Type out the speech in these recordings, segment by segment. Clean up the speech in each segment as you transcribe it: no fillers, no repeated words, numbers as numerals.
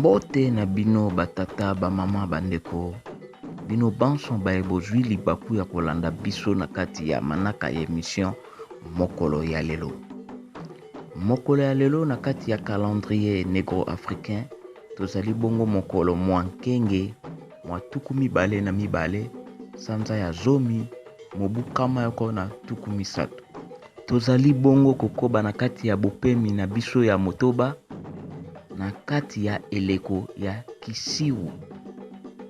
Mbote na bino batata bamama bandeko bino banso baye bozwi libaku ya kolanda biso na kati ya manaka ya émission mokolo ya lelo. Mokolo ya lelo na kati ya calendrier négro-africain tozali bongo mokolo mwa nkenge mwa tuku mibale na mibale sanza ya zomi mobu kama yoko na tuku misato. Tozali bongo kokoba na kati ya bopemi na biso ya motoba na kati ya eleko ya kisiwu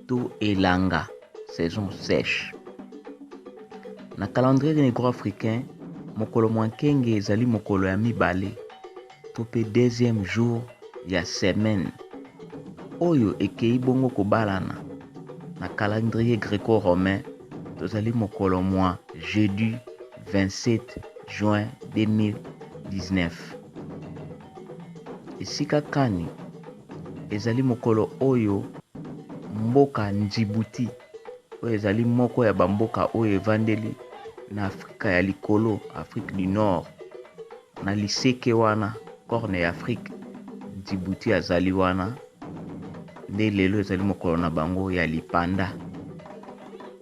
to elanga saison sèche. Na calendrier négro-africain mokolo mwa nkenge ezali mokolo ya mibale to pe deuxième jour ya semaine oyo ekei bongo kobalana na calendrier gréco-romain tozali mokolo mwa jeudi 27 juin 2019. Esika kani ezali mokolo oyo mboka Djibouti oyo ezali moko ya bamboka oyo evandeli na Afrika ya likolo, Afrique du Nord, na liseke wana corne ya Afrique, Djibouti azali wana nde lelo ezali mokolo na bango ya lipanda.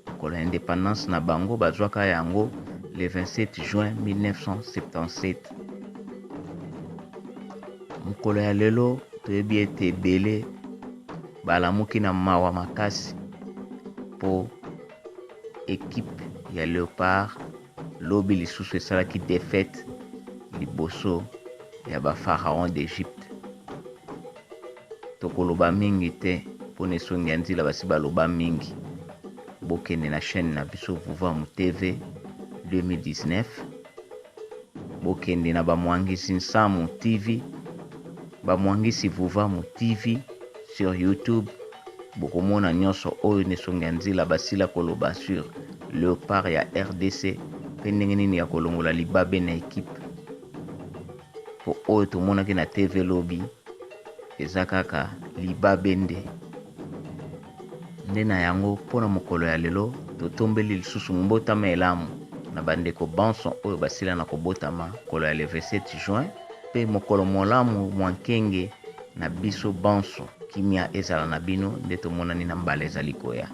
Mokolo ya indépendance na bango bazwaka yango le 27 juin 1977. Mokolo ya lelo toyebi ete ebele balamuki na mawa makasi po équipe ya Léopard lobi lisusu esalaki défaite liboso ya ba pharaon d'Égypte. Tokoloba mingi te pona esongi ya nzila basi baloba mingi. Bokende na chaîne na biso VUVAMU TV 2019. Bokende na bamwangisi Nsamu TV, bamwangisi VUVAMU TV sur YouTube. Bokomona nyonso oyo nesongi ya nzila basila koloba sur Léopard ya RDC pe ndenge nini ya kolongola Libabe na équipe. Po oyo tomonaki na TV lobi eza kaka Libabe nde na yango mpona mokolo ya lelo totombeli lisusu mbotama elamu na bandeko banso oyo basila na kobotama mokolo ya le 27 juin pe mokolo molamu mwankenge na biso banso kimia ezala na bino nde tomonani na mbala ezali koya.